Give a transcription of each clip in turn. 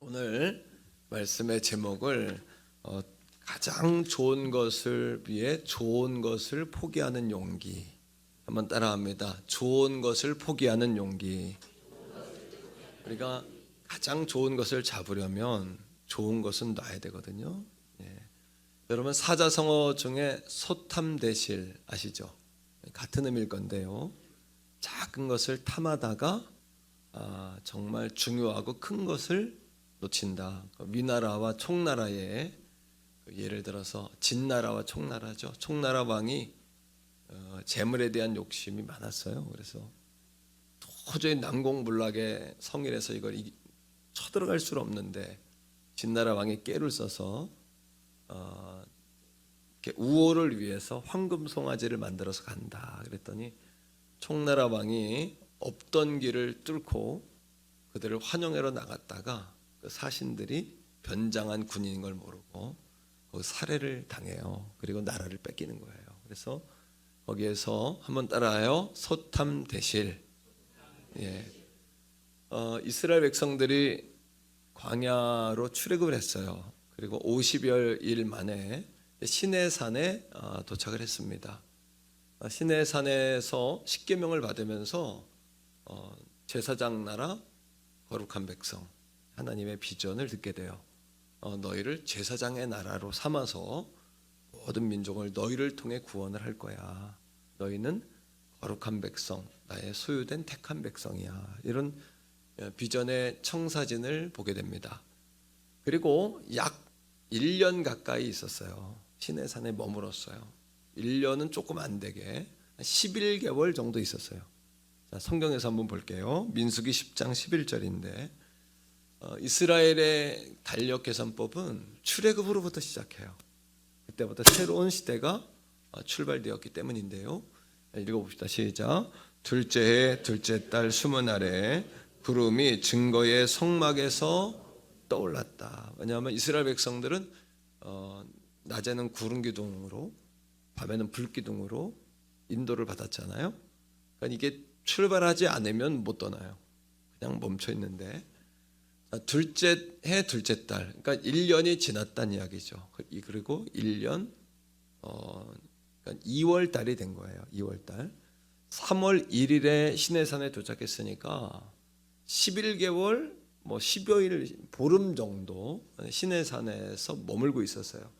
오늘 말씀의 제목을 가장 좋은 것을 위해 좋은 것을 포기하는 용기. 한번 따라합니다. 좋은 것을 포기하는 용기. 우리가 가장 좋은 것을 잡으려면 좋은 것은 놔야 되거든요. 여러분 사자성어 중에 소탐대실 아시죠? 같은 의미일 건데요. 작은 것을 탐하다가 정말 중요하고 큰 것을 놓친다. 위나라와 총나라의 예를 들어서 진나라와 총나라죠. 총나라 왕이 재물에 대한 욕심이 많았어요. 그래서 도저히 난공불락의 성일에서 이걸 쳐들어갈 수 없는데 진나라 왕이 깨를 써서 우호를 위해서 황금 송아지를 만들어서 간다. 그랬더니 총나라 왕이 없던 길을 뚫고 그들을 환영하러 나갔다가 그 사신들이 변장한 군인인 걸 모르고 거기 살해를 당해요. 그리고 나라를 뺏기는 거예요. 그래서 거기에서 한번 따라해요. 소탐대실. 이스라엘 백성들이 광야로 출애굽을 했어요. 그리고 50여일 만에 시내산에 도착을 했습니다. 시내산에서 십계명을 받으면서 제사장 나라 거룩한 백성 하나님의 비전을 듣게 돼요. 너희를 제사장의 나라로 삼아서 모든 민족을 너희를 통해 구원을 할 거야. 너희는 거룩한 백성, 나의 소유된 택한 백성이야. 이런 비전의 청사진을 보게 됩니다. 그리고 약 1년 가까이 있었어요. 시내산에 머물었어요. 1년은 조금 안 되게 11개월 정도 있었어요. 자, 성경에서 한번 볼게요. 민수기 10장 11절인데 이스라엘의 달력 계산법은 출애굽으로부터 시작해요. 그때부터 새로운 시대가 출발되었기 때문인데요. 읽어봅시다. 시작. 둘째 해 둘째 달 20날에 구름이 증거의 성막에서 떠올랐다. 왜냐하면 이스라엘 백성들은 낮에는 구름 기둥으로 밤에는 불 기둥으로 인도를 받았잖아요. 그러니까 이게 출발하지 않으면 못 떠나요. 그냥 멈춰 있는데 둘째 해 둘째 달, 그러니까 1년이 지났다는 이야기죠. 그리고 1년, 그러니까 2월 달이 된 거예요. 2월 달. 3월 1일에 시내산에 도착했으니까 11개월, 10여일, 보름 정도 시내산에서 머물고 있었어요.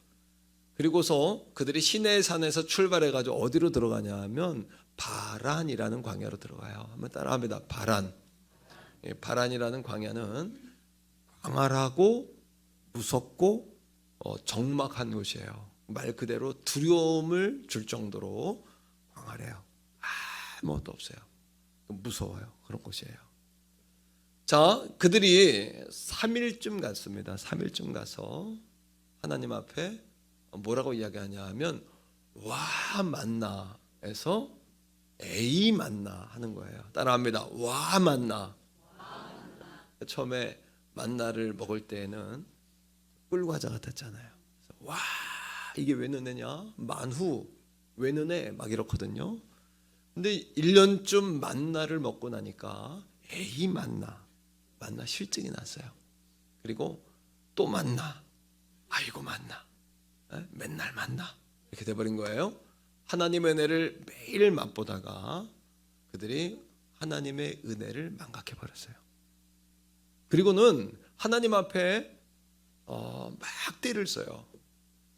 그리고서 그들이 시내산에서 출발해가지고 어디로 들어가냐 하면 바란이라는 광야로 들어가요. 한번 따라합니다. 바란. 바란이라는 광야는 광활하고 무섭고 적막한 곳이에요. 말 그대로 두려움을 줄 정도로 광활해요. 아무것도 없어요. 무서워요. 그런 곳이에요. 자, 그들이 3일쯤 갔습니다. 3일쯤 가서 하나님 앞에 뭐라고 이야기하냐 하면 와 만나에서 에이 만나 하는 거예요. 따라합니다. 와 만나. 처음에 만나를 먹을 때에는 꿀과자 같았잖아요. 와 이게 왜 너네냐? 만후 왜 너네? 막 이렇거든요. 근데 1년쯤 만나를 먹고 나니까 에이 만나 실증이 났어요. 그리고 또 만나, 아이고 만나, 맨날 만나 이렇게 돼버린 거예요. 하나님의 은혜를 매일 맛보다가 그들이 하나님의 은혜를 망각해버렸어요. 그리고는 하나님 앞에 막 띠를 써요.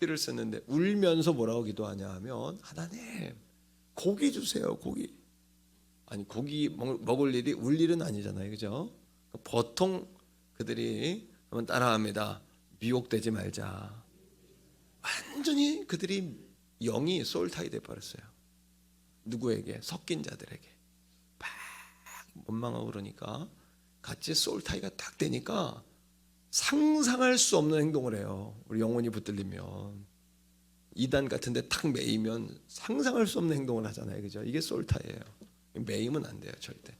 띠를 쓰는데 울면서 뭐라고 기도하냐 하면 하나님 고기 주세요. 고기. 아니 고기 먹을 일이 울 일은 아니잖아요. 그죠? 보통 그들이 한번 따라합니다. 미혹되지 말자. 완전히 그들이 영이 소울타이 돼버렸어요. 누구에게? 섞인 자들에게. 막 원망하고 그러니까 같이 소울타이가 딱 되니까 상상할 수 없는 행동을 해요. 우리 영혼이 붙들리면 이단 같은 데 탁 매이면 상상할 수 없는 행동을 하잖아요. 그죠? 이게 소울타이예요. 매이면 안 돼요. 절대.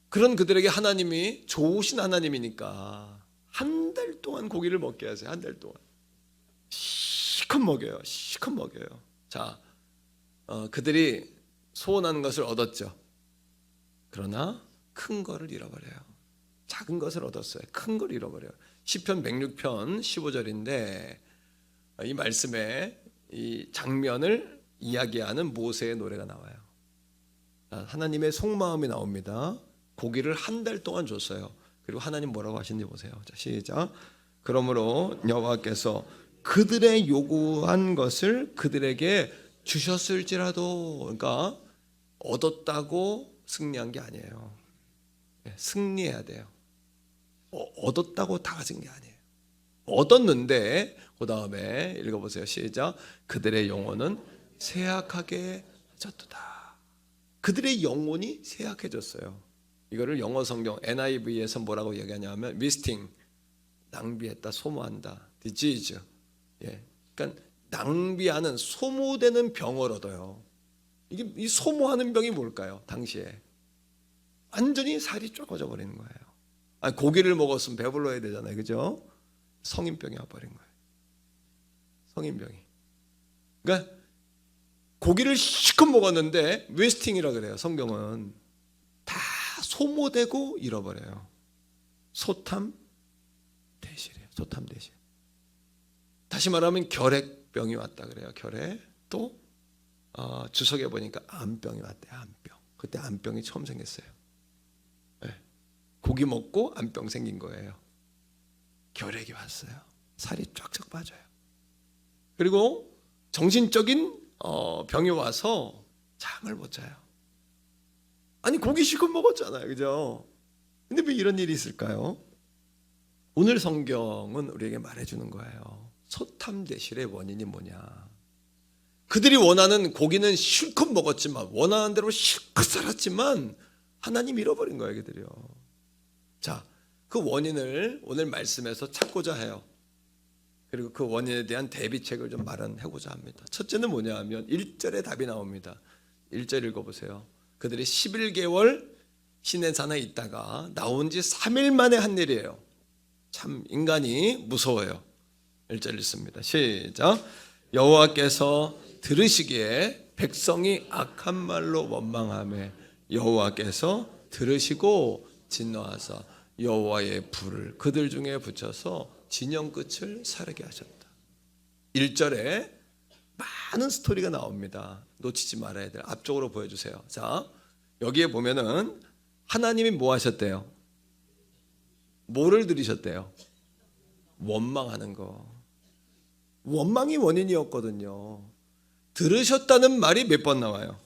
그런 그들에게 하나님이 좋으신 하나님이니까 한 달 동안 고기를 먹게 하세요. 한 달 동안 시컷 먹여요. 시컷 먹여요. 자, 그들이 소원하는 것을 얻었죠. 그러나 큰 거를 잃어버려요. 작은 것을 얻었어요. 큰 걸 잃어버려요. 시편 106편 15절인데 이 말씀에 이 장면을 이야기하는 모세의 노래가 나와요. 하나님의 속마음이 나옵니다. 고기를 한 달 동안 줬어요. 그리고 하나님 뭐라고 하시는지 보세요. 자, 시작. 그러므로 여호와께서 그들의 요구한 것을 그들에게 주셨을지라도, 그러니까 얻었다고 승리한 게 아니에요. 승리해야 돼요. 얻었다고 다 가진 게 아니에요. 얻었는데 그 다음에 읽어보세요. 시작. 그들의 영혼은 쇠약하게 졌도다. 그들의 영혼이 쇠약해졌어요. 이거를 영어 성경 NIV에서 뭐라고 얘기하냐면 wasting, 낭비했다, 소모한다, disease. 그러니까 낭비하는, 소모되는 병을 얻어요. 이게 이 소모하는 병이 뭘까요? 당시에 완전히 살이 좁아져 버리는 거예요. 고기를 먹었으면 배불러야 되잖아요, 그죠? 성인병이 와버린 거예요. 성인병이. 그러니까 고기를 실컷 먹었는데 웨스팅이라 그래요. 성경은 다 소모되고 잃어버려요. 소탐 대실이에요. 소탐 대실. 다시 말하면 결핵병이 왔다 그래요. 결핵. 또 주석에 보니까 암병이 왔대요. 암병. 그때 암병이 처음 생겼어요. 고기 먹고 암병 생긴 거예요. 결핵이 왔어요. 살이 쫙쫙 빠져요. 그리고 정신적인 병이 와서 잠을 못 자요. 아니 고기 실컷 먹었잖아요, 그죠? 근데 왜 이런 일이 있을까요? 오늘 성경은 우리에게 말해주는 거예요. 소탐대실의 원인이 뭐냐? 그들이 원하는 고기는 실컷 먹었지만, 원하는 대로 실컷 살았지만 하나님 잃어버린 거예요, 그들이요. 자, 그 원인을 오늘 말씀에서 찾고자 해요. 그리고 그 원인에 대한 대비책을 좀 마련하고자 합니다. 첫째는 뭐냐 하면 1절에 답이 나옵니다. 1절 읽어보세요. 그들이 11개월 시내산에 있다가 나온 지 3일 만에 한 일이에요. 참 인간이 무서워요. 1절 읽습니다. 시작. 여호와께서 들으시기에 백성이 악한 말로 원망하며 여호와께서 들으시고 진노하사 여호와의 불을 그들 중에 붙여서 진영 끝을 사르게 하셨다. 1절에 많은 스토리가 나옵니다. 놓치지 말아야 돼요. 앞쪽으로 보여주세요. 자, 여기에 보면은 하나님이 뭐 하셨대요? 뭐를 들으셨대요? 원망하는 거. 원망이 원인이었거든요. 들으셨다는 말이 몇 번 나와요?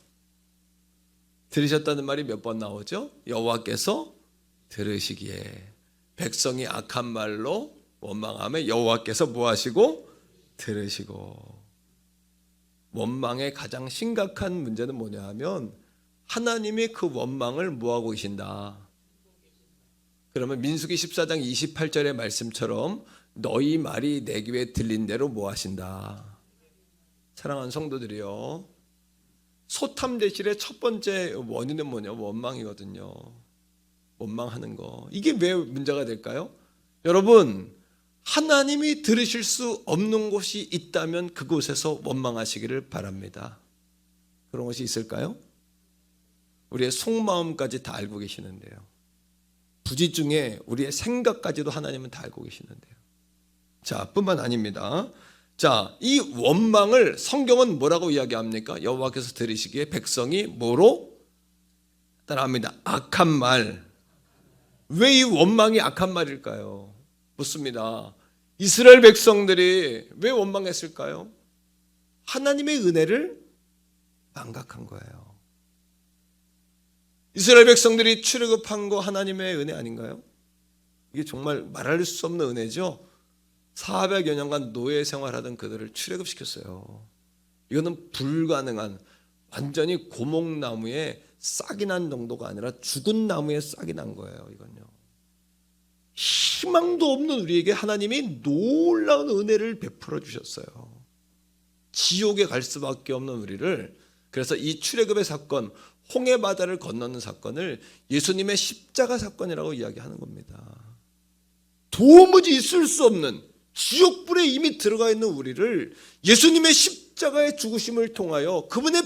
들으셨다는 말이 몇 번 나오죠? 여호와께서 들으시기에 백성이 악한 말로 원망하며 여호와께서 뭐 하시고? 들으시고. 원망의 가장 심각한 문제는 뭐냐 하면 하나님이 그 원망을 뭐 하고 계신다? 그러면 민수기 14장 28절의 말씀처럼 너희 말이 내 귀에 들린 대로 뭐 하신다? 사랑하는 성도들이요, 소탐대실의 첫 번째 원인은 뭐냐? 원망이거든요. 원망하는 거. 이게 왜 문제가 될까요? 여러분, 하나님이 들으실 수 없는 곳이 있다면 그곳에서 원망하시기를 바랍니다. 그런 것이 있을까요? 우리의 속마음까지 다 알고 계시는데요. 부지 중에 우리의 생각까지도 하나님은 다 알고 계시는데요. 자, 뿐만 아닙니다. 자, 이 원망을 성경은 뭐라고 이야기합니까? 여호와께서 들으시기에 백성이 뭐로? 따라합니다. 악한 말. 왜 이 원망이 악한 말일까요? 묻습니다. 이스라엘 백성들이 왜 원망했을까요? 하나님의 은혜를 망각한 거예요. 이스라엘 백성들이 출애굽한 거 하나님의 은혜 아닌가요? 이게 정말 말할 수 없는 은혜죠. 400여 년간 노예 생활하던 그들을 출애굽시켰어요. 이거는 불가능한, 완전히 고목나무에 싹이 난 정도가 아니라 죽은 나무에 싹이 난 거예요. 이건요. 희망도 없는 우리에게 하나님이 놀라운 은혜를 베풀어 주셨어요. 지옥에 갈 수밖에 없는 우리를, 그래서 이 출애굽의 사건, 홍해 바다를 건너는 사건을 예수님의 십자가 사건이라고 이야기하는 겁니다. 도무지 있을 수 없는 지옥불에 이미 들어가 있는 우리를 예수님의 십자가의 죽으심을 통하여 그분의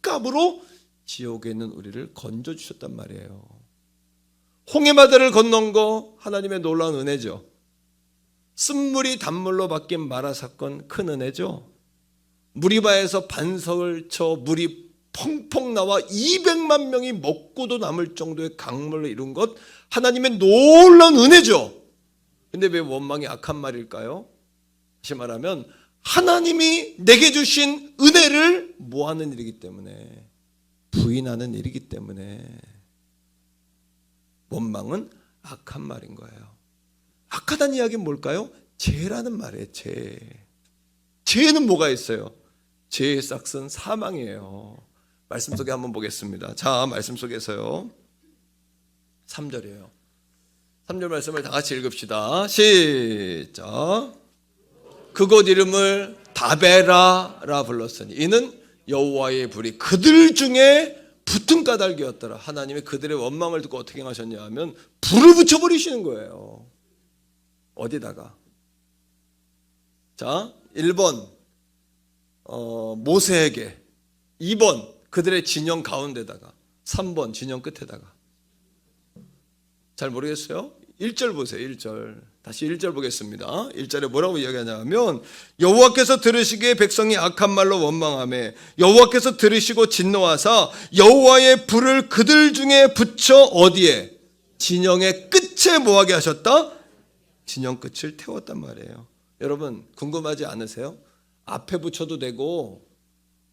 핏값으로 지옥에 있는 우리를 건져주셨단 말이에요. 홍해바다를 건넌 거 하나님의 놀라운 은혜죠. 쓴물이 단물로 바뀐 마라 사건 큰 은혜죠. 무리바에서 반석을 쳐 물이 펑펑 나와 200만 명이 먹고도 남을 정도의 강물을 이룬 것 하나님의 놀라운 은혜죠. 근데 왜 원망이 악한 말일까요? 다시 말하면 하나님이 내게 주신 은혜를 뭐하는 일이기 때문에, 부인하는 일이기 때문에 원망은 악한 말인 거예요. 악하다는 이야기는 뭘까요? 죄라는 말이에요. 죄는 뭐가 있어요? 죄의 싹은 사망이에요. 말씀 속에 한번 보겠습니다. 자, 말씀 속에서요 3절이에요 3절 말씀을 다 같이 읽읍시다. 시작. 그곳 이름을 다베라라 불렀으니 이는 여호와의 불이 그들 중에 붙은 까닭이었더라. 하나님이 그들의 원망을 듣고 어떻게 하셨냐 하면 불을 붙여버리시는 거예요. 어디다가? 자, 1번 모세에게, 2번 그들의 진영 가운데다가, 3번 진영 끝에다가. 잘 모르겠어요? 1절 보세요. 1절. 다시 1절 보겠습니다. 1절에 뭐라고 이야기하냐면 여호와께서 들으시기에 백성이 악한 말로 원망하매 여호와께서 들으시고 진노하사 여호와의 불을 그들 중에 붙여 어디에? 진영의 끝에 뭐하게 하셨다? 진영 끝을 태웠단 말이에요. 여러분 궁금하지 않으세요? 앞에 붙여도 되고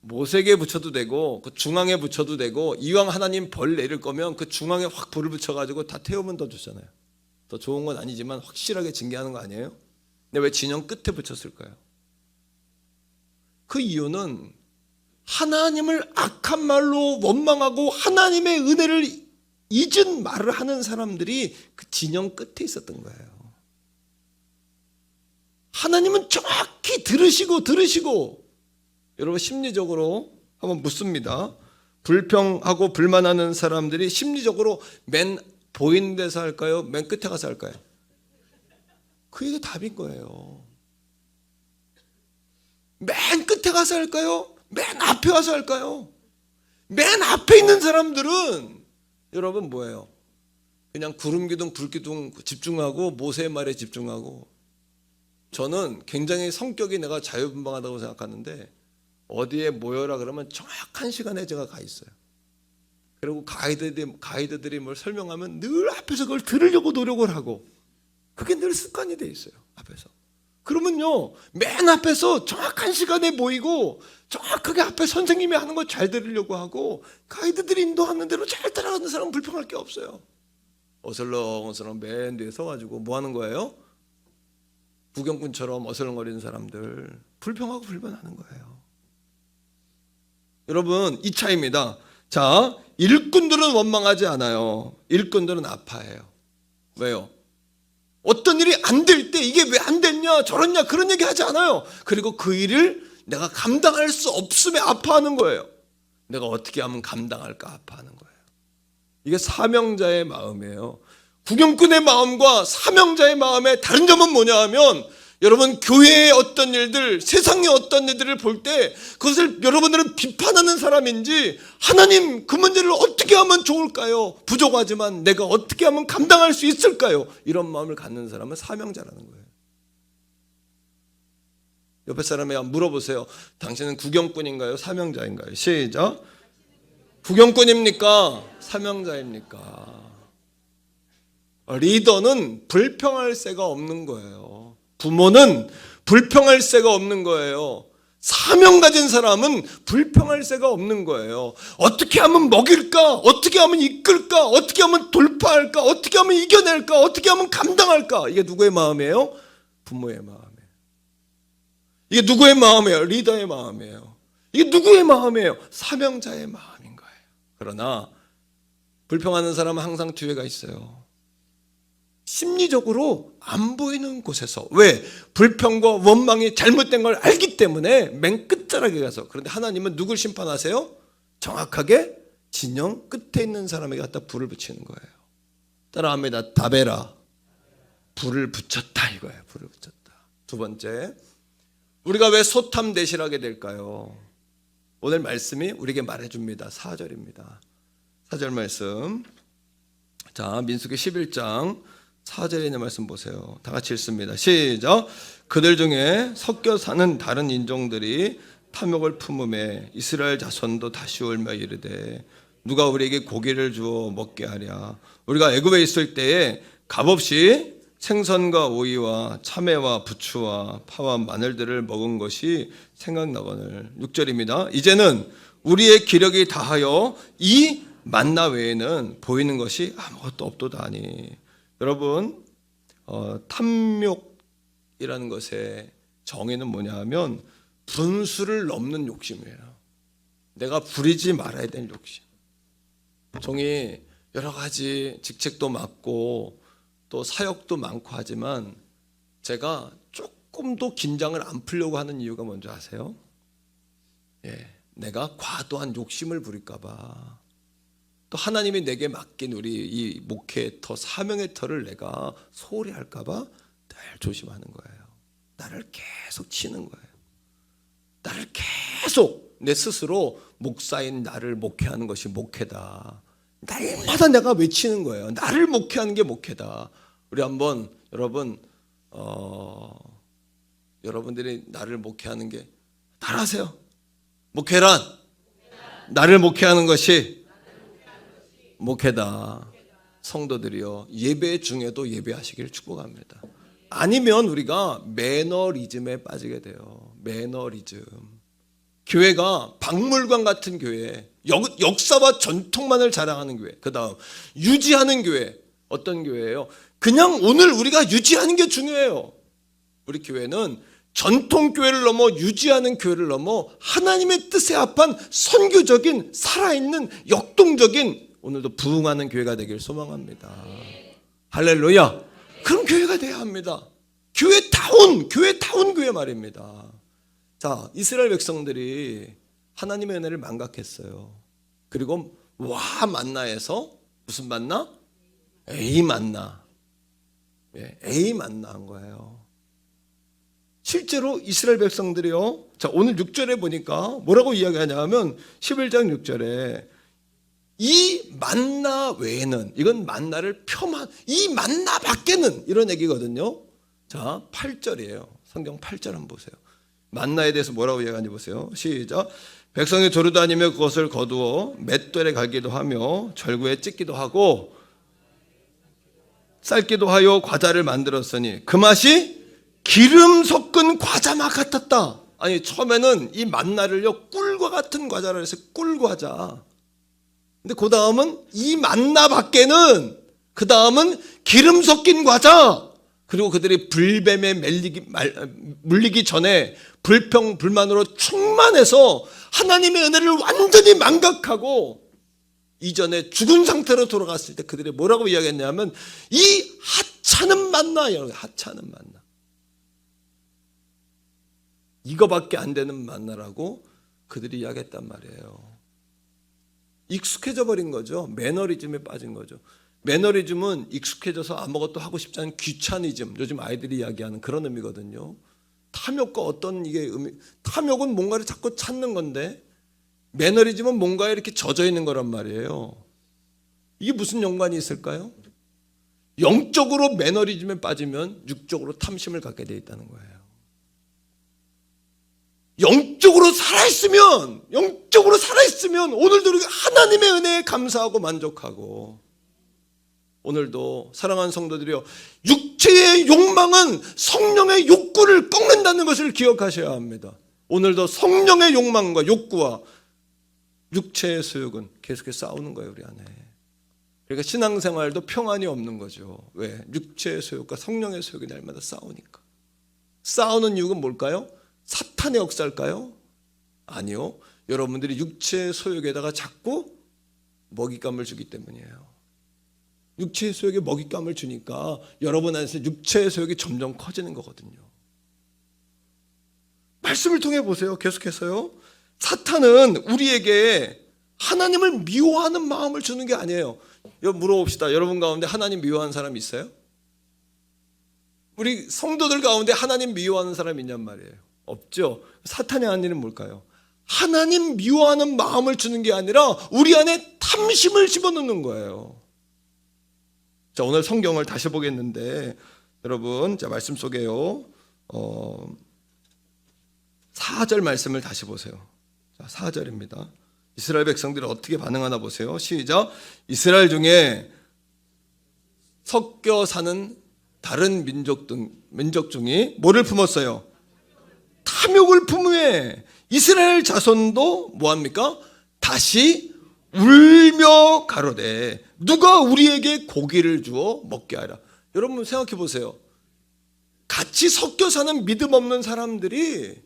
모세에게 붙여도 되고 그 중앙에 붙여도 되고, 이왕 하나님 벌 내릴 거면 그 중앙에 확 불을 붙여가지고 다 태우면 더 좋잖아요. 더 좋은 건 아니지만 확실하게 징계하는 거 아니에요? 근데 왜 진영 끝에 붙였을까요? 그 이유는 하나님을 악한 말로 원망하고 하나님의 은혜를 잊은 말을 하는 사람들이 그 진영 끝에 있었던 거예요. 하나님은 정확히 들으시고 여러분 심리적으로 한번 묻습니다. 불평하고 불만하는 사람들이 심리적으로 맨 보이는 데서 할까요? 맨 끝에 가서 할까요? 그게 답인 거예요. 맨 끝에 가서 할까요? 맨 앞에 가서 할까요? 맨 앞에 있는 사람들은 여러분 뭐예요? 그냥 구름기둥 불기둥 집중하고 모세의 말에 집중하고. 저는 굉장히 성격이 내가 자유분방하다고 생각하는데 어디에 모여라 그러면 정확한 시간에 제가 가 있어요. 그리고 가이드들이 뭘 설명하면 늘 앞에서 그걸 들으려고 노력을 하고, 그게 늘 습관이 돼 있어요. 앞에서. 그러면요 맨 앞에서 정확한 시간에 모이고 정확하게 앞에 선생님이 하는 거 잘 들으려고 하고 가이드들이 인도하는 대로 잘 따라가는 사람은 불평할 게 없어요. 어슬렁어슬렁 맨 뒤에 서가지고 뭐 하는 거예요? 구경꾼처럼 어슬렁거리는 사람들 불평하고 불만하는 거예요. 여러분 이 차이입니다. 자, 일꾼들은 원망하지 않아요. 일꾼들은 아파해요. 왜요? 어떤 일이 안 될 때 이게 왜 안 됐냐 저랬냐 그런 얘기 하지 않아요. 그리고 그 일을 내가 감당할 수 없음에 아파하는 거예요. 내가 어떻게 하면 감당할까 아파하는 거예요. 이게 사명자의 마음이에요. 구경꾼의 마음과 사명자의 마음의 다른 점은 뭐냐 하면, 여러분 교회의 어떤 일들, 세상의 어떤 일들을 볼 때 그것을 여러분들은 비판하는 사람인지, 하나님 그 문제를 어떻게 하면 좋을까요? 부족하지만 내가 어떻게 하면 감당할 수 있을까요? 이런 마음을 갖는 사람은 사명자라는 거예요. 옆에 사람에게 물어보세요. 당신은 구경꾼인가요? 사명자인가요? 시작. 구경꾼입니까? 사명자입니까? 리더는 불평할 새가 없는 거예요. 부모는 불평할 새가 없는 거예요. 사명 가진 사람은 불평할 새가 없는 거예요. 어떻게 하면 먹일까? 어떻게 하면 이끌까? 어떻게 하면 돌파할까? 어떻게 하면 이겨낼까? 어떻게 하면 감당할까? 이게 누구의 마음이에요? 부모의 마음이에요. 이게 누구의 마음이에요? 리더의 마음이에요. 이게 누구의 마음이에요? 사명자의 마음인 거예요. 그러나 불평하는 사람은 항상 뒤에가 있어요. 심리적으로 안 보이는 곳에서. 왜? 불평과 원망이 잘못된 걸 알기 때문에 맨 끝자락에 가서. 그런데 하나님은 누굴 심판하세요? 정확하게 진영 끝에 있는 사람에게 갖다 불을 붙이는 거예요. 따라합니다. 다베라. 불을 붙였다 이거예요. 불을 붙였다. 두 번째, 우리가 왜 소탐 대실하게 될까요? 오늘 말씀이 우리에게 말해줍니다. 4절입니다. 4절 말씀 자, 민수기 11장 4절에 있는 말씀 보세요. 다 같이 읽습니다. 시작. 그들 중에 섞여 사는 다른 인종들이 탐욕을 품음에 이스라엘 자손도 다시 울며 이르되 누가 우리에게 고기를 주어 먹게 하랴. 우리가 애굽에 있을 때에 값없이 생선과 오이와 참외와 부추와 파와 마늘들을 먹은 것이 생각나거늘. 6절입니다. 이제는 우리의 기력이 다하여 이 만나 외에는 보이는 것이 아무것도 없도다니. 여러분, 탐욕이라는 것의 정의는 뭐냐 하면 분수를 넘는 욕심이에요. 내가 부리지 말아야 될 욕심. 종이 여러 가지 직책도 맡고 또 사역도 많고 하지만 제가 조금도 긴장을 안 풀려고 하는 이유가 뭔지 아세요? 내가 과도한 욕심을 부릴까 봐. 또 하나님이 내게 맡긴 우리 이 목회의 터, 사명의 터를 내가 소홀히 할까 봐 늘 조심하는 거예요. 나를 계속 치는 거예요. 나를 계속 내 스스로 목사인 나를 목회하는 것이 목회다. 날마다 내가 외치는 거예요. 나를 목회하는 게 목회다. 우리 한번 여러분들이 나를 목회하는 게 따라하세요. 목회란 나를 목회하는 것이 목회다. 성도들이요, 예배 중에도 예배하시기를 축복합니다. 아니면 우리가 매너리즘에 빠지게 돼요. 매너리즘. 교회가 박물관 같은 교회, 역사와 전통만을 자랑하는 교회, 그 다음 유지하는 교회. 어떤 교회예요? 그냥 오늘 우리가 유지하는 게 중요해요. 우리 교회는 전통교회를 넘어 유지하는 교회를 넘어 하나님의 뜻에 합한 선교적인 살아있는 역동적인 오늘도 부흥하는 교회가 되길 소망합니다. 할렐루야. 그런 교회가 돼야 합니다. 교회다운 교회 말입니다. 자, 이스라엘 백성들이 하나님의 은혜를 망각했어요. 그리고 만나에서 무슨 만나? 에이 만나. 에이 만나 한 거예요. 실제로 이스라엘 백성들이요. 자, 오늘 6절에 보니까 뭐라고 이야기하냐면 11장 6절에 이 만나 외에는, 이건 만나를 폄한, 이 만나 밖에는, 이런 얘기거든요. 자, 8절이에요. 성경 8절 한번 보세요. 만나에 대해서 뭐라고 이야기하는지 보세요. 시작. 백성이 조르다니며 그것을 거두어 맷돌에 갈기도 하며 절구에 찢기도 하고 삶기도 하여 과자를 만들었으니 그 맛이 기름 섞은 과자맛 같았다. 아니, 처음에는 이 만나를요 꿀과 같은 과자라 해서 꿀과자. 근데 그 다음은 이 만나 밖에는, 그 다음은 기름 섞인 과자. 그리고 그들이 불뱀에 물리기 전에 불평불만으로 충만해서 하나님의 은혜를 완전히 망각하고 이전에 죽은 상태로 돌아갔을 때 그들이 뭐라고 이야기했냐면 이 하찮은 만나, 하찮은 만나, 이거밖에 안 되는 만나라고 그들이 이야기했단 말이에요. 익숙해져 버린 거죠. 매너리즘에 빠진 거죠. 매너리즘은 익숙해져서 아무것도 하고 싶지 않은 귀차니즘, 요즘 아이들이 이야기하는 그런 의미거든요. 탐욕과 어떤 탐욕은 뭔가를 자꾸 찾는 건데 매너리즘은 뭔가에 이렇게 젖어 있는 거란 말이에요. 이게 무슨 연관이 있을까요? 영적으로 매너리즘에 빠지면 육적으로 탐심을 갖게 돼 있다는 거예요. 영적으로 살아있으면 오늘도 우리가 하나님의 은혜에 감사하고 만족하고, 오늘도 사랑하는 성도들이요, 육체의 욕망은 성령의 욕구를 꺾는다는 것을 기억하셔야 합니다. 오늘도 성령의 욕망과 욕구와 육체의 소욕은 계속해서 싸우는 거예요, 우리 안에. 그러니까 신앙생활도 평안이 없는 거죠. 왜? 육체의 소욕과 성령의 소욕이 날마다 싸우니까. 싸우는 이유가 뭘까요? 사탄의 역사일까요? 아니요. 여러분들이 육체의 소욕에다가 자꾸 먹잇감을 주기 때문이에요. 육체의 소욕에 먹잇감을 주니까 여러분 안에서 육체의 소욕이 점점 커지는 거거든요. 말씀을 통해 보세요. 계속해서요. 사탄은 우리에게 하나님을 미워하는 마음을 주는 게 아니에요. 물어봅시다. 여러분 가운데 하나님 미워하는 사람 있어요? 우리 성도들 가운데 하나님 미워하는 사람 있냔 말이에요. 없죠. 사탄이 하는 일은 뭘까요? 하나님 미워하는 마음을 주는 게 아니라 우리 안에 탐심을 집어넣는 거예요. 자, 오늘 성경을 다시 보겠는데 여러분, 자, 말씀 속에요. 4절 말씀을 다시 보세요. 자, 4절입니다. 이스라엘 백성들이 어떻게 반응하나 보세요. 시작. 이스라엘 중에 섞여 사는 다른 민족 중이 뭐를 품었어요? 탐욕을 품으에 이스라엘 자손도 뭐합니까? 다시 울며 가로되 누가 우리에게 고기를 주어 먹게 하라. 여러분 생각해 보세요. 같이 섞여 사는 믿음 없는 사람들이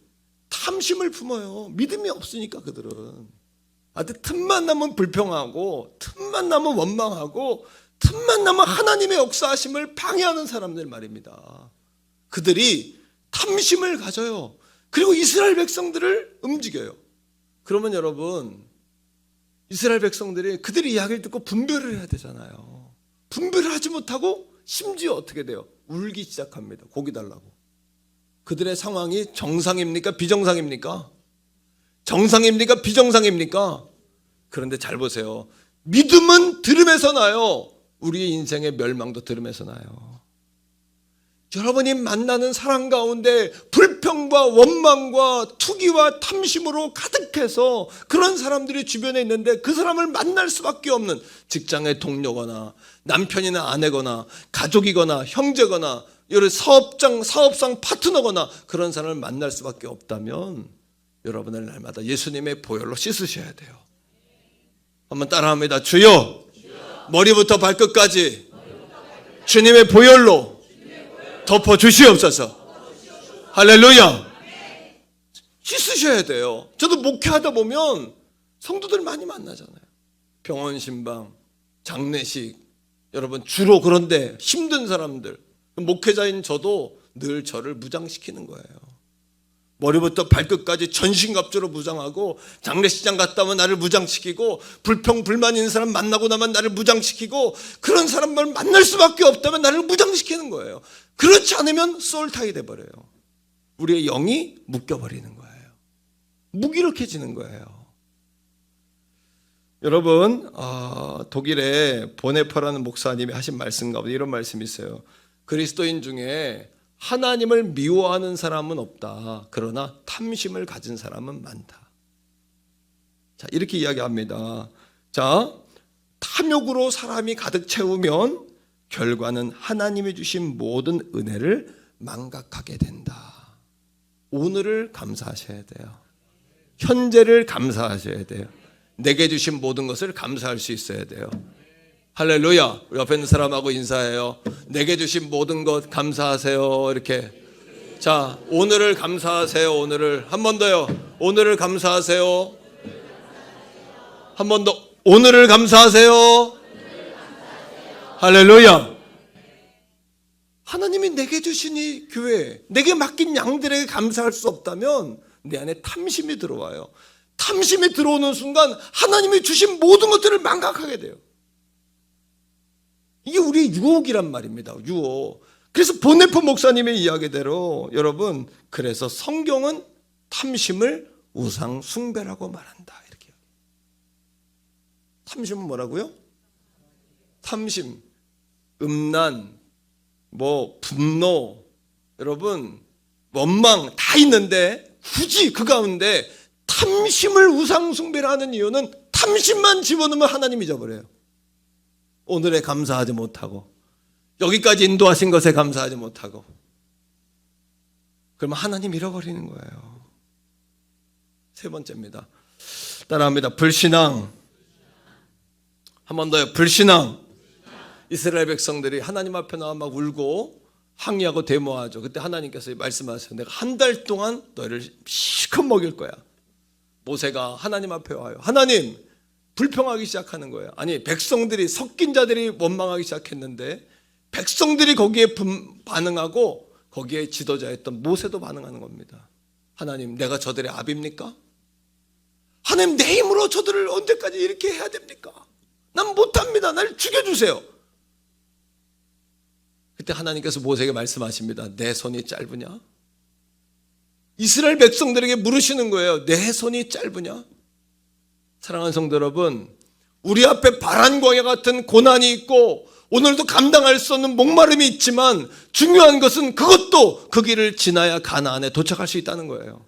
탐심을 품어요. 믿음이 없으니까 그들은. 틈만 나면 불평하고 틈만 나면 원망하고 틈만 나면 하나님의 역사하심을 방해하는 사람들 말입니다. 그들이 탐심을 가져요. 그리고 이스라엘 백성들을 움직여요. 그러면 여러분, 이스라엘 백성들이 그들의 이야기를 듣고 분별을 해야 되잖아요. 분별을 하지 못하고 심지어 어떻게 돼요? 울기 시작합니다. 고기 달라고. 그들의 상황이 정상입니까? 비정상입니까? 정상입니까? 비정상입니까? 그런데 잘 보세요. 믿음은 들음에서 나요. 우리의 인생의 멸망도 들음에서 나요. 여러분이 만나는 사람 가운데 불평과 원망과 투기와 탐심으로 가득해서 그런 사람들이 주변에 있는데 그 사람을 만날 수밖에 없는 직장의 동료거나 남편이나 아내거나 가족이거나 형제거나 여러 사업상 파트너거나 그런 사람을 만날 수밖에 없다면 여러분을 날마다 예수님의 보혈로 씻으셔야 돼요. 한번 따라합니다. 주여, 머리부터 발끝까지 주님의 보혈로 덮어주시옵소서. 할렐루야. 씻으셔야 돼요. 저도 목회하다 보면 성도들 많이 만나잖아요. 병원 신방, 장례식, 여러분 주로 그런데 힘든 사람들, 목회자인 저도 늘 저를 무장시키는 거예요. 머리부터 발끝까지 전신갑주로 무장하고 장례식장 갔다 오면 나를 무장시키고 불평 불만 있는 사람 만나고 나면 나를 무장시키고 그런 사람을 만날 수밖에 없다면 나를 무장시키는 거예요. 그렇지 않으면 소울타이 돼버려요. 우리의 영이 묶여버리는 거예요. 무기력해지는 거예요. 여러분, 독일의 보네퍼라는 목사님이 하신 말씀 가운데 이런 말씀이 있어요. 그리스도인 중에 하나님을 미워하는 사람은 없다. 그러나 탐심을 가진 사람은 많다. 자, 이렇게 이야기합니다. 자, 탐욕으로 사람이 가득 채우면 결과는 하나님이 주신 모든 은혜를 망각하게 된다. 오늘을 감사하셔야 돼요. 현재를 감사하셔야 돼요. 내게 주신 모든 것을 감사할 수 있어야 돼요. 할렐루야. 우리 옆에 있는 사람하고 인사해요. 내게 주신 모든 것 감사하세요. 이렇게. 자, 오늘을 감사하세요. 오늘을. 한 번 더요. 오늘을 감사하세요. 한 번 더. 오늘을 감사하세요. 할렐루야. 하나님이 내게 주신 이 교회, 내게 맡긴 양들에게 감사할 수 없다면 내 안에 탐심이 들어와요. 탐심이 들어오는 순간 하나님이 주신 모든 것들을 망각하게 돼요. 이게 우리의 유혹이란 말입니다. 유혹. 그래서 보네퍼 목사님의 이야기대로 여러분, 그래서 성경은 탐심을 우상 숭배라고 말한다. 이렇게. 탐심은 뭐라고요? 탐심, 음란, 분노, 여러분 원망 다 있는데 굳이 그 가운데 탐심을 우상 숭배를 하는 이유는 탐심만 집어넣으면 하나님 잊어버려요. 오늘에 감사하지 못하고 여기까지 인도하신 것에 감사하지 못하고 그러면 하나님 잃어버리는 거예요. 세 번째입니다. 따라합니다. 불신앙. 한 번 더요. 불신앙. 이스라엘 백성들이 하나님 앞에 나와 막 울고 항의하고 데모하죠. 그때 하나님께서 말씀하세요. 내가 한 달 동안 너희를 실컷 먹일 거야. 모세가 하나님 앞에 와요. 하나님, 불평하기 시작하는 거예요. 아니, 백성들이, 섞인 자들이 원망하기 시작했는데 백성들이 거기에 반응하고 거기에 지도자였던 모세도 반응하는 겁니다. 하나님, 내가 저들의 압입니까? 하나님, 내 힘으로 저들을 언제까지 이렇게 해야 됩니까? 난 못합니다. 날 죽여주세요. 그때 하나님께서 모세에게 말씀하십니다. 내 손이 짧으냐? 이스라엘 백성들에게 물으시는 거예요. 내 손이 짧으냐? 사랑하는 성도 여러분, 우리 앞에 바란 광야 같은 고난이 있고 오늘도 감당할 수 없는 목마름이 있지만 중요한 것은 그것도 그 길을 지나야 가나안에 도착할 수 있다는 거예요.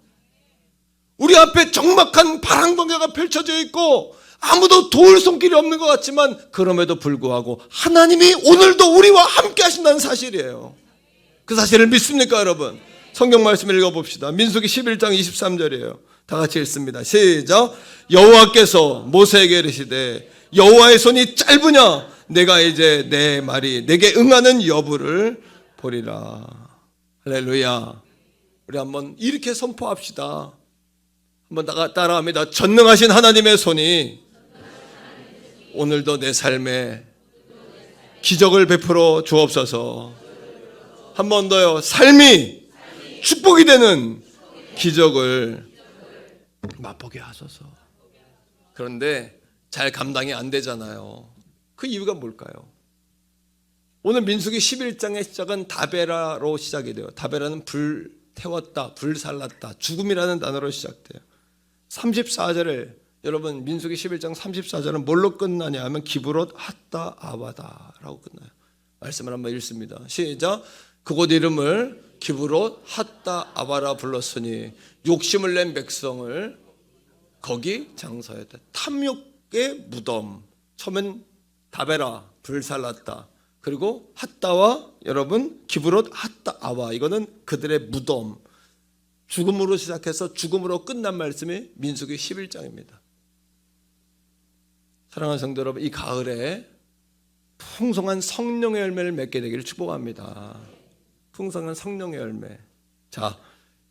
우리 앞에 적막한 바람광야가 펼쳐져 있고 아무도 도울 손길이 없는 것 같지만 그럼에도 불구하고 하나님이 오늘도 우리와 함께 하신다는 사실이에요. 그 사실을 믿습니까, 여러분? 성경 말씀을 읽어봅시다. 민수기 11장 23절이에요. 다 같이 읽습니다. 시작. 여호와께서 모세에게 이르시되 여호와의 손이 짧으냐? 내가 이제 내 말이 내게 응하는 여부를 보리라. 할렐루야. 우리 한번 이렇게 선포합시다. 한번 따라합니다. 전능하신 하나님의 손이 오늘도 내 삶에 기적을 베풀어 주옵소서. 한 번 더요. 삶이 축복이 되는 기적을 맛보게 하소서. 그런데 잘 감당이 안 되잖아요. 그 이유가 뭘까요? 오늘 민수기 11장의 시작은 다베라로 시작이 돼요. 다베라는 불 태웠다, 불 살랐다, 죽음이라는 단어로 시작돼요. 34절을 여러분 민수기 11장 34절은 뭘로 끝나냐 하면 기브롯 핫다 아와다라고 끝나요. 말씀을 한번 읽습니다. 시작. 그곳 이름을 기브롯 핫다 아바라 불렀으니 욕심을 낸 백성을 거기 장사했다. 탐욕의 무덤. 처음엔 다베라 불살랐다. 그리고 핫다와 여러분 기브롯 핫다 아와, 이거는 그들의 무덤. 죽음으로 시작해서 죽음으로 끝난 말씀이 민수기 11장입니다. 사랑하는 성도 여러분, 이 가을에 풍성한 성령의 열매를 맺게 되기를 축복합니다. 풍성한 성령의 열매. 자,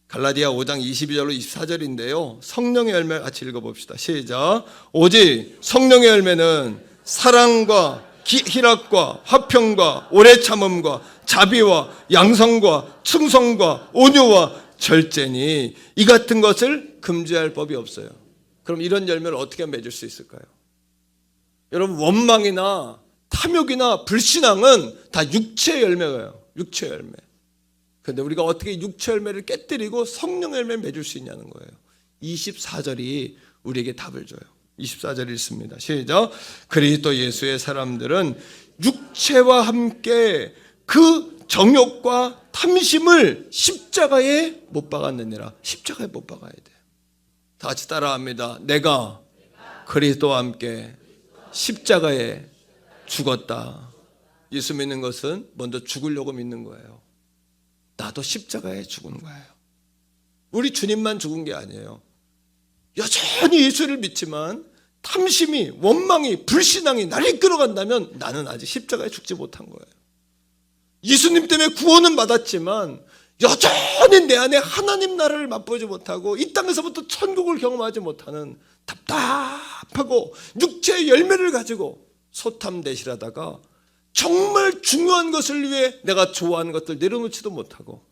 갈라디아 5장 22절로 24절인데요. 성령의 열매 같이 읽어봅시다. 시작. 오직 성령의 열매는 사랑과 희락과 화평과 오래 참음과 자비와 양성과 충성과 온유와 절제니 이 같은 것을 금지할 법이 없어요. 그럼 이런 열매를 어떻게 맺을 수 있을까요? 여러분, 원망이나 탐욕이나 불신앙은 다 육체의 열매예요. 육체의 열매. 그런데 우리가 어떻게 육체 열매를 깨뜨리고 성령 열매를 맺을 수 있냐는 거예요. 24절이 우리에게 답을 줘요. 24절 읽습니다. 시작. 그리스도 예수의 사람들은 육체와 함께 그 정욕과 탐심을 십자가에 못 박았느니라. 십자가에 못 박아야 돼요. 다 같이 따라합니다. 내가 그리스도와 함께 십자가에 죽었다. 예수 믿는 것은 먼저 죽으려고 믿는 거예요. 나도 십자가에 죽은 거예요. 우리 주님만 죽은 게 아니에요. 여전히 예수를 믿지만 탐심이, 원망이, 불신앙이 나를 이끌어간다면 나는 아직 십자가에 죽지 못한 거예요. 예수님 때문에 구원은 받았지만 여전히 내 안에 하나님 나라를 맛보지 못하고 이 땅에서부터 천국을 경험하지 못하는 답답하고 육체의 열매를 가지고 소탐대실하다가 정말 중요한 것을 위해 내가 좋아하는 것들 내려놓지도 못하고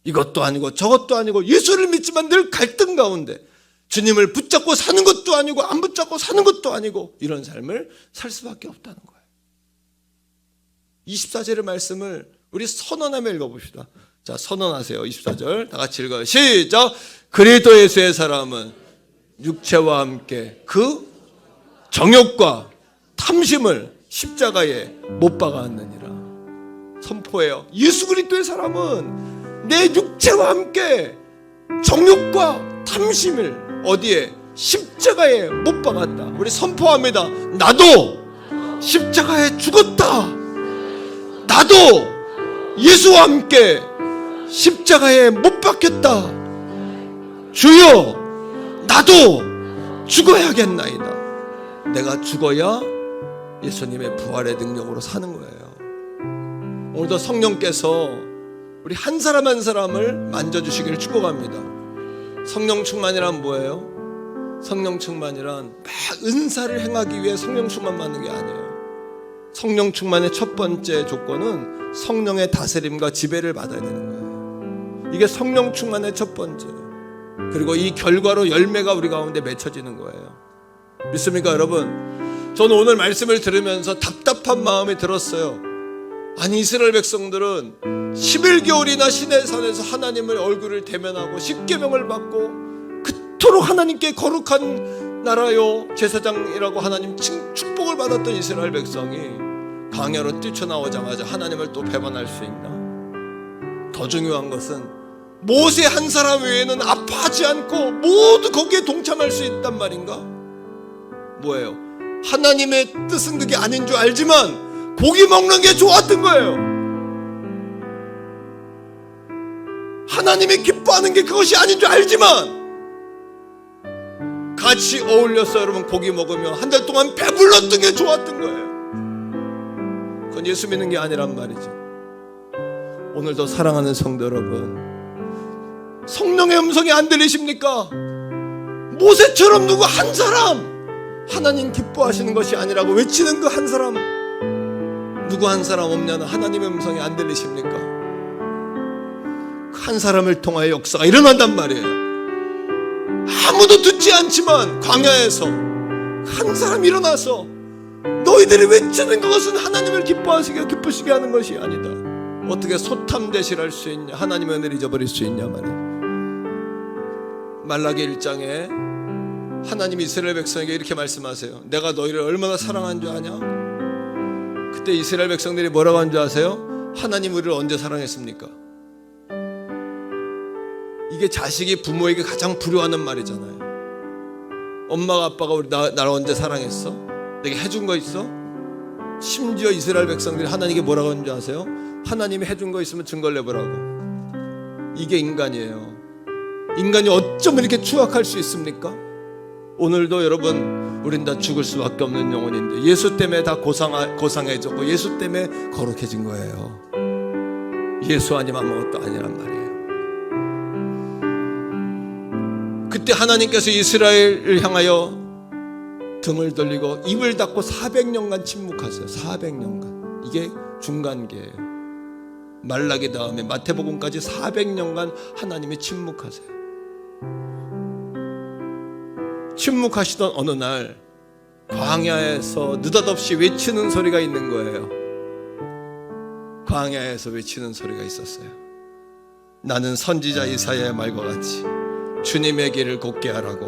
이것도 아니고 저것도 아니고 예수를 믿지만 늘 갈등 가운데 주님을 붙잡고 사는 것도 아니고 안 붙잡고 사는 것도 아니고 이런 삶을 살 수밖에 없다는 거예요. 24절의 말씀을 우리 선언하며 읽어봅시다. 자, 선언하세요. 24절 다 같이 읽어요. 시작. 그리스도 예수의 사람은 육체와 함께 그 정욕과 탐심을 십자가에 못 박았느니라. 선포해요. 예수 그리스도의 사람은 내 육체와 함께 정욕과 탐심을 어디에? 십자가에 못 박았다. 우리 선포합니다. 나도 십자가에 죽었다. 나도 예수와 함께 십자가에 못 박혔다. 주여, 나도 죽어야겠나이다. 내가 죽어야 예수님의 부활의 능력으로 사는 거예요. 오늘도 성령께서 우리 한 사람 한 사람을 만져주시기를 축복합니다. 성령 충만이란 뭐예요? 성령 충만이란 막 은사를 행하기 위해 성령 충만 받는 게 아니에요. 성령 충만의 첫 번째 조건은 성령의 다스림과 지배를 받아야 되는 거예요. 이게 성령 충만의 첫 번째. 그리고 이 결과로 열매가 우리 가운데 맺혀지는 거예요. 믿습니까, 여러분? 저는 오늘 말씀을 들으면서 답답한 마음이 들었어요. 아니, 이스라엘 백성들은 11개월이나 시내산에서 하나님의 얼굴을 대면하고 십계명을 받고 그토록 하나님께 거룩한 나라요 제사장이라고 하나님 축복을 받았던 이스라엘 백성이 광야로 뛰쳐나오자마자 하나님을 또 배반할 수 있나? 더 중요한 것은 모세 한 사람 외에는 아파하지 않고 모두 거기에 동참할 수 있단 말인가? 뭐예요? 하나님의 뜻은 그게 아닌 줄 알지만 고기 먹는 게 좋았던 거예요. 하나님이 기뻐하는 게 그것이 아닌 줄 알지만 같이 어울려서 여러분 고기 먹으며 한 달 동안 배불렀던 게 좋았던 거예요. 그건 예수 믿는 게 아니란 말이죠. 오늘도 사랑하는 성도 여러분, 성령의 음성이 안 들리십니까? 모세처럼 누구 한 사람 하나님 기뻐하시는 것이 아니라고 외치는 그 한 사람, 누구 한 사람 없냐는 하나님의 음성이 안 들리십니까? 그 한 사람을 통하여 역사가 일어난단 말이에요. 아무도 듣지 않지만 광야에서 한 사람 일어나서 너희들이 외치는 그것은 하나님을 기쁘시게 하는 것이 아니다. 어떻게 소탐대실할 수 있냐? 하나님의 은혜를 잊어버릴 수 있냐 말이에요. 말라기 1장에 하나님이 이스라엘 백성에게 이렇게 말씀하세요. 내가 너희를 얼마나 사랑한 줄 아냐? 그때 이스라엘 백성들이 뭐라고 한 줄 아세요? 하나님 우리를 언제 사랑했습니까? 이게 자식이 부모에게 가장 불효하는 말이잖아요. 엄마가 아빠가 나를 언제 사랑했어? 내게 해준 거 있어? 심지어 이스라엘 백성들이 하나님께 뭐라고 하는 줄 아세요? 하나님이 해준 거 있으면 증거를 내보라고. 이게 인간이에요. 인간이 어쩜 이렇게 추악할 수 있습니까? 오늘도 여러분, 우린 다 죽을 수밖에 없는 영혼인데 예수 때문에 다 고상해졌고 예수 때문에 거룩해진 거예요. 예수 아니면 아무것도 아니란 말이에요. 그때 하나님께서 이스라엘을 향하여 등을 돌리고 입을 닫고 400년간 침묵하세요. 400년간. 이게 중간계예요. 말라기 다음에 마태복음까지 400년간 하나님이 침묵하세요. 침묵하시던 어느 날 광야에서 느닷없이 외치는 소리가 있는 거예요. 광야에서 외치는 소리가 있었어요. 나는 선지자 이사야의 말과 같이 주님의 길을 곱게 하라고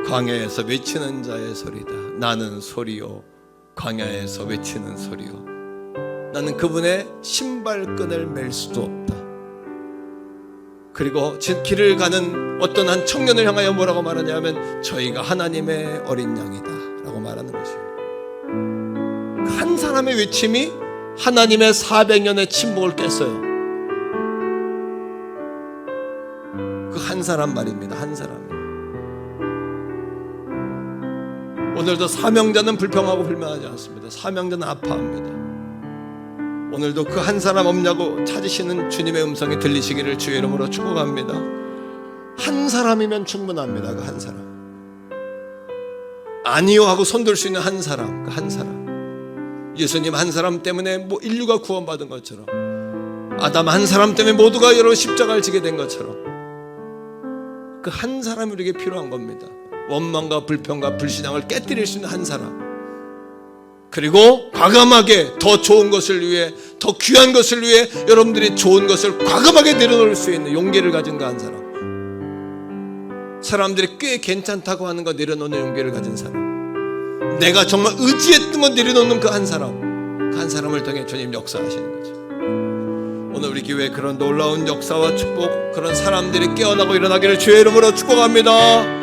광야에서 외치는 자의 소리다. 나는 소리요 광야에서 외치는 소리요. 나는 그분의 신발끈을 맬 수도 없다. 그리고 길을 가는 어떤 한 청년을 향하여 뭐라고 말하냐면 저희가 하나님의 어린 양이다 라고 말하는 것이에요. 한 사람의 외침이 하나님의 400년의 침묵을 깼어요. 그 한 사람 말입니다. 한 사람이. 오늘도 사명자는 불평하고 불만하지 않습니다. 사명자는 아파합니다. 오늘도 그 한 사람 없냐고 찾으시는 주님의 음성이 들리시기를 주의 이름으로 축복합니다. 한 사람이면 충분합니다. 그 한 사람. 아니요 하고 손들 수 있는 한 사람. 그 한 사람. 예수님 한 사람 때문에 인류가 구원받은 것처럼, 아담 한 사람 때문에 모두가 여러 십자가를 지게 된 것처럼 그 한 사람이 우리에게 필요한 겁니다. 원망과 불평과 불신앙을 깨뜨릴 수 있는 한 사람, 그리고 과감하게 더 좋은 것을 위해, 더 귀한 것을 위해 여러분들이 좋은 것을 과감하게 내려놓을 수 있는 용기를 가진 그 한 사람, 사람들이 꽤 괜찮다고 하는 거 내려놓는 용기를 가진 사람, 내가 정말 의지했던 거 내려놓는 그 한 사람, 그 한 사람을 통해 주님 역사하시는 거죠. 오늘 우리 교회에 그런 놀라운 역사와 축복, 그런 사람들이 깨어나고 일어나기를 주의 이름으로 축복합니다.